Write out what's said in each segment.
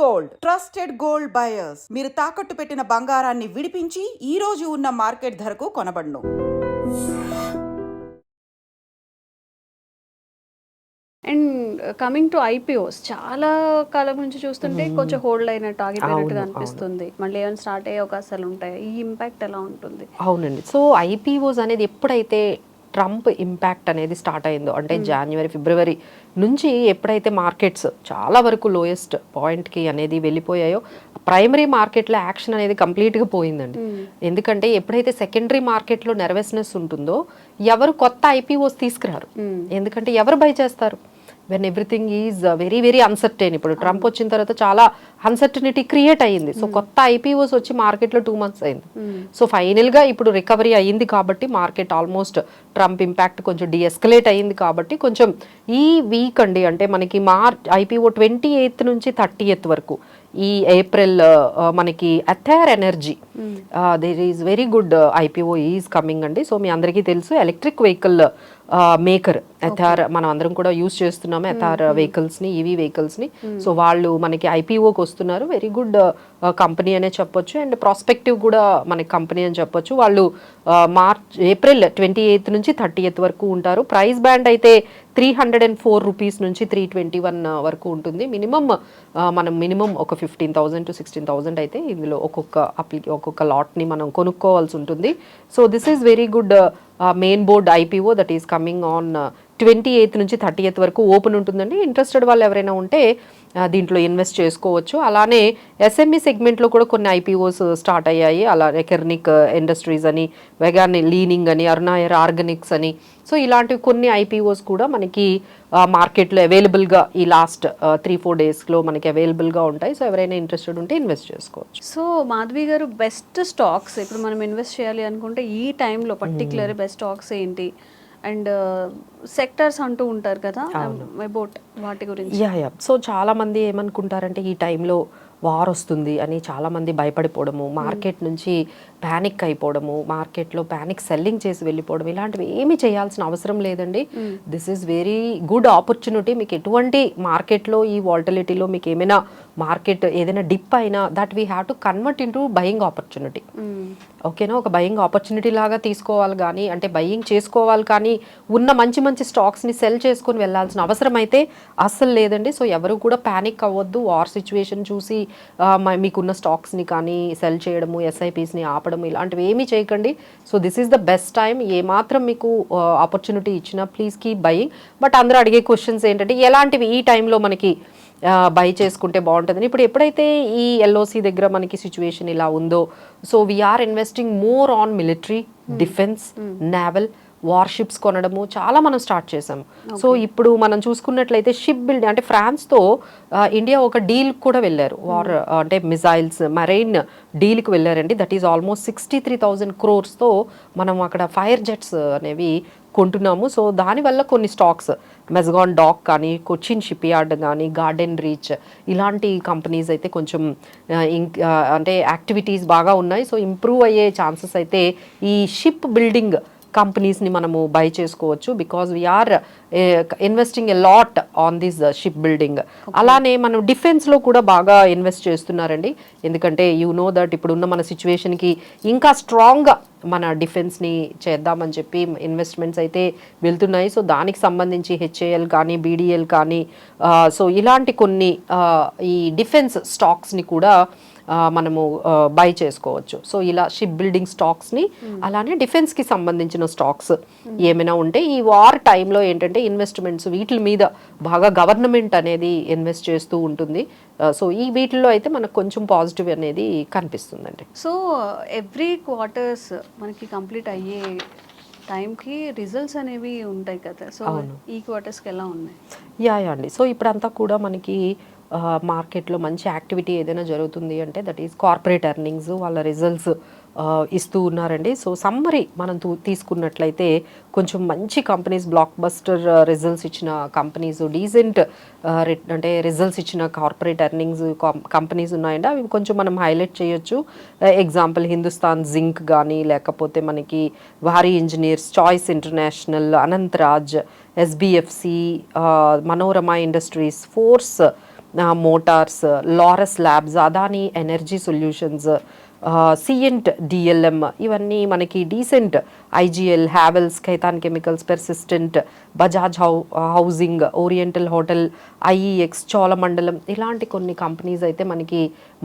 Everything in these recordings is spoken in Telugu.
Gold trusted gold buyers. మీరు తాకట్టు పెట్టిన బంగారాన్ని విడిపించి ఈ రోజు ఉన్న మార్కెట్ ధరకు కొనబడును. అండ్ కమింగ్ టు ఐపీఓస్, చాలా కాలం నుంచి చూస్తుంటే కొంచెం హోల్డ్ అయినట్టు ఆగిపోయినట్టుగా అనిపిస్తుంది. మళ్ళీ ఏమైనా స్టార్ట్ అయ్యే అవకాశాలు ఉంటాయి. ఈ ఇంపాక్ట్ ఎలా ఉంటుంది? అవునండి. సో ఐపీఓస్ అనేది ఎప్పుడైతే ట్రంప్ ఇంపాక్ట్ అనేది స్టార్ట్ అయిందో, అంటే జనవరి ఫిబ్రవరి నుంచి ఎప్పుడైతే మార్కెట్స్ చాలా వరకు లోయెస్ట్ పాయింట్కి అనేది వెళ్ళిపోయాయో, ప్రైమరీ మార్కెట్లో యాక్షన్ అనేది కంప్లీట్గా పోయిందండి. ఎందుకంటే ఎప్పుడైతే సెకండరీ మార్కెట్లో నెర్వస్నెస్ ఉంటుందో ఎవరు కొత్త ఐపీఓస్ తీసుకురారు. ఎందుకంటే ఎవరు బై చేస్తారు when everything is very very uncertain. ఇప్పుడు ట్రంప్ వచ్చిన తర్వాత చాలా అన్సర్టనిటీ క్రియేట్ అయ్యింది. సో కొత్త ఐపీఓస్ వచ్చి మార్కెట్లో 2 months అయింది. సో ఫైనల్గా ఇప్పుడు రికవరీ అయ్యింది కాబట్టి మార్కెట్ ఆల్మోస్ట్ ట్రంప్ ఇంపాక్ట్ కొంచెం డిఎస్కలేట్ అయ్యింది కాబట్టి కొంచెం ఈ వీక్ అండి, అంటే మనకి ఐపీఓ 28th నుంచి 30th వరకు ఈ ఏప్రిల్ మనకి Ather Energy there is very good IPO is coming అండి. సో మీ అందరికీ తెలుసు ఎలక్ట్రిక్ వెహికల్ మేకర్ అథార్, మనం అందరం కూడా యూజ్ చేస్తున్నాము అథార్ వెహికల్స్ని, ఈవీ వెహికల్స్ని. సో వాళ్ళు మనకి ఐపీఓకి వస్తున్నారు. వెరీ గుడ్ కంపెనీ అనే చెప్పొచ్చు, అండ్ ప్రాస్పెక్టివ్ కూడా మనకి కంపెనీ అని చెప్పొచ్చు. వాళ్ళు ఏప్రిల్ 28th నుంచి 30th వరకు ఉంటారు. ప్రైస్ బ్యాండ్ అయితే 304 రూపీస్ నుంచి 321 వరకు ఉంటుంది. మనం మినిమం ఒక 15,000 to 16,000 అయితే ఇందులో ఒక్కొక్క లాట్ని మనం కొనుక్కోవాల్సి ఉంటుంది. So this is very good main board IPO that is coming on 28th నుంచి 30th వరకు ఓపెన్ ఉంటుందండి. ఇంట్రెస్టెడ్ వాళ్ళు ఎవరైనా ఉంటే దీంట్లో ఇన్వెస్ట్ చేసుకోవచ్చు. అలానే ఎస్ఎంఈ సెగ్మెంట్లో కూడా కొన్ని ఐపీఓస్ స్టార్ట్ అయ్యాయి. అలా కెర్నిక్ ఇండస్ట్రీస్ అని, వెగాన్ లీనింగ్ అని, అరుణాయర్ ఆర్గానిక్స్ అని, సో ఇలాంటివి కొన్ని ఐపీఓస్ కూడా మనకి మార్కెట్లో అవైలబుల్గా ఈ లాస్ట్ 3-4 డేస్లో మనకి అవైలబుల్గా ఉంటాయి. సో ఎవరైనా ఇంట్రెస్టెడ్ ఉంటే ఇన్వెస్ట్ చేసుకోవచ్చు. సో మాధవి గారు, బెస్ట్ స్టాక్స్ ఇప్పుడు మనం ఇన్వెస్ట్ చేయాలి అనుకుంటే ఈ టైంలో పర్టికులర్ బెస్ట్ స్టాక్స్ ఏంటి? అండ్ సెక్టర్స్ అంటూ ఉంటారు కదా, అబౌట్ వాటి గురించి. సో చాలా మంది ఏమనుకుంటారంటే ఈ టైంలో వార్ వస్తుంది అని చాలా మంది భయపడిపోవడము, మార్కెట్ నుంచి ప్యానిక్ అయిపోవడము, మార్కెట్లో ప్యానిక్ సెల్లింగ్ చేసి వెళ్ళిపోవడం, ఇలాంటివి ఏమీ చేయాల్సిన అవసరం లేదండి. This is very good opportunity. మీకు ఎటువంటి మార్కెట్లో ఈ వాల్టిలిటీలో మీకు ఏమైనా మార్కెట్ ఏదైనా డిప్ అయినా that we have to convert into buying opportunity. ఓకేనా, ఒక బయింగ్ ఆపర్చునిటీ లాగా తీసుకోవాలి కానీ, అంటే బయింగ్ చేసుకోవాలి కానీ ఉన్న మంచి మంచి స్టాక్స్ని సెల్ చేసుకొని వెళ్ళాల్సిన అవసరం అయితే అస్సలు లేదండి. సో ఎవరు కూడా ప్యానిక్ అవ్వద్దు. వార్ సిచ్యువేషన్ చూసి మీకున్న స్టాక్స్ని కానీ సెల్ చేయడము, ఎస్ఐపీస్ని ఆపడం, ఇలాంటివి ఏమీ చేయకండి. So this is the best time. ఏమాత్రం మీకు ఆపర్చునిటీ ఇచ్చినా ప్లీజ్ కీప్ బయింగ్. బట్ అందరూ అడిగే క్వశ్చన్స్ ఏంటంటే ఎలాంటివి ఈ టైంలో మనకి బై చేసుకుంటే బాగుంటుందని. ఇప్పుడు ఎప్పుడైతే ఈ ఎల్ఓసి దగ్గర మనకి సిచ్యువేషన్ ఇలా ఉందో, so we are investing more on military, defence, naval, warships కొనడము చాలా మనం స్టార్ట్ చేసాము. సో ఇప్పుడు మనం చూసుకున్నట్లయితే షిప్ బిల్డింగ్, అంటే ఫ్రాన్స్తో ఇండియా ఒక డీల్ కూడా వెళ్ళారు. అంటే మిజైల్స్, మరైన్ డీల్కి వెళ్ళారండి. దట్ ఈస్ ఆల్మోస్ట్ 63,000 crores మనం అక్కడ ఫైర్ జెట్స్ అనేవి కొంటున్నాము. సో దానివల్ల కొన్ని స్టాక్స్ మెజగాన్ డాక్ కానీ, కొచ్చిన్ షిప్ యార్డ్ కానీ, గార్డెన్ రీచ్, ఇలాంటి కంపెనీస్ అయితే కొంచెం అంటే యాక్టివిటీస్ బాగా ఉన్నాయి. సో ఇంప్రూవ్ అయ్యే ఛాన్సెస్ అయితే ఈ షిప్ బిల్డింగ్ కంపెనీస్ని మనము బై చేసుకోవచ్చు. Because we are investing a lot on this ship building. అలానే మనం డిఫెన్స్లో కూడా బాగా ఇన్వెస్ట్ చేస్తున్నారండి. ఎందుకంటే యూ నో దట్ ఇప్పుడున్న మన సిచ్యువేషన్కి ఇంకా స్ట్రాంగ్గా మన డిఫెన్స్ని చేద్దామని చెప్పి ఇన్వెస్ట్మెంట్స్ అయితే వెళ్తున్నాయి. సో దానికి సంబంధించి హెచ్ఏఎల్ కానీ, బీడీఎల్ కానీ, సో ఇలాంటి కొన్ని ఈ డిఫెన్స్ స్టాక్స్ని కూడా మనము బై చేసుకోవచ్చు. సో ఇలా షిప్ బిల్డింగ్ స్టాక్స్ని, అలానే డిఫెన్స్కి సంబంధించిన స్టాక్స్ ఏమైనా ఉంటే ఈ వార్ టైంలో ఏంటంటే ఇన్వెస్ట్మెంట్స్ వీటి మీద బాగా గవర్నమెంట్ అనేది ఇన్వెస్ట్ చేస్తూ ఉంటుంది. సో ఈ వీటిల్లో అయితే మనకు కొంచెం పాజిటివ్ అనేది కనిపిస్తుందండి. సో ఎవ్రీ క్వార్టర్స్ మనకి కంప్లీట్ అయ్యే టైంకి రిజల్ట్స్ అనేవి ఉంటాయి కదా. సో ఈ క్వార్టర్స్కి ఎలా ఉన్నాయి? యా అండి. సో ఇప్పుడంతా కూడా మనకి మార్కెట్లో మంచి యాక్టివిటీ ఏదైనా జరుగుతుంది అంటే దట్ ఈస్ కార్పొరేట్ ఎర్నింగ్స్, వాళ్ళ రిజల్ట్స్ ఇస్తూ ఉన్నారండి. సో సమ్మరీ మనం తీసుకున్నట్లయితే కొంచెం మంచి కంపెనీస్, బ్లాక్ బస్టర్ రిజల్ట్స్ ఇచ్చిన కంపెనీస్, డీసెంట్ అంటే రిజల్ట్స్ ఇచ్చిన కార్పొరేట్ ఎర్నింగ్స్ కంపెనీస్ ఉన్నాయండి. అవి కొంచెం మనం హైలైట్ చేయొచ్చు. ఎగ్జాంపుల్ హిందుస్థాన్ జింక్ కానీ, లేకపోతే మనకి భారీ engineers, Choice International, Anantraj, SBFC, Manorama Industries, Force Motors, Laurus Labs, Adani Energy Solutions, సిఎంట్ డిఎల్ఎం, ఇవన్నీ మనకి decent, IGL, Havells, Khaitan Chemicals, Persistent, Bajaj Housing, Oriental Hotel, IEX, Cholamandalam, ఇలాంటి కొన్ని కంపెనీస్ అయితే మనకి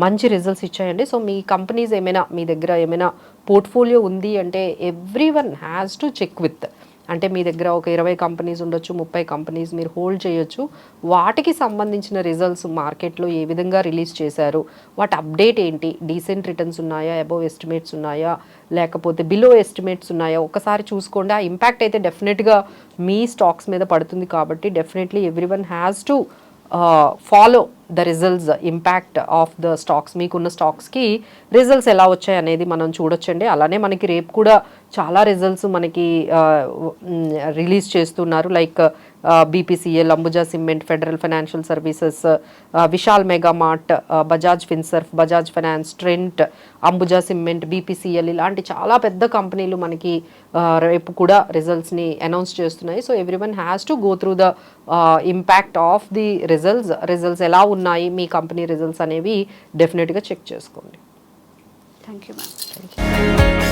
మంచి రిజల్ట్స్ ఇచ్చాయండి. సో మీ కంపెనీస్ ఏమైనా, మీ దగ్గర ఏమైనా పోర్ట్ఫోలియో ఉంది అంటే everyone has to check with, అంటే మీ దగ్గర ఒక 20 కంపెనీస్ ఉండొచ్చు, 30 కంపెనీస్ మీరు హోల్డ్ చేయొచ్చు. వాటికి సంబంధించిన రిజల్ట్స్ మార్కెట్లో ఏ విధంగా రిలీజ్ చేశారు, వాటి అప్డేట్ ఏంటి, డీసెంట్ రిటర్న్స్ ఉన్నాయా, అబోవ్ ఎస్టిమేట్స్ ఉన్నాయా, లేకపోతే బిలో ఎస్టిమేట్స్ ఉన్నాయా, ఒకసారి చూసుకోండి. ఆ ఇంపాక్ట్ అయితే డెఫినెట్గా మీ స్టాక్స్ మీద పడుతుంది. కాబట్టి definitely every one has to follow the results, impact of the stocks. మీకున్న స్టాక్స్కి రిజల్ట్స్ ఎలా వచ్చాయి అనేది మనం చూడొచ్చండి. అలానే మనకి రేపు కూడా చాలా రిజల్ట్స్ మనకి రిలీజ్ చేస్తున్నారు. Like BPCL, Ambuja Cement, Federal Financial Services, Vishal Mega Mart, Bajaj Finserv, Bajaj Finance, Trent, Ambuja Cement, BPCL, ఇలాంటి చాలా పెద్ద కంపెనీలు మనకి రేపు కూడా రిజల్ట్స్ని అనౌన్స్ చేస్తున్నాయి. So everyone has to go through the impact of the results ఎలా ఉన్నాయి, మీ కంపెనీ రిజల్ట్స్ అనేవి డెఫినెట్గా చెక్ చేసుకోండి. Thank you ma'am.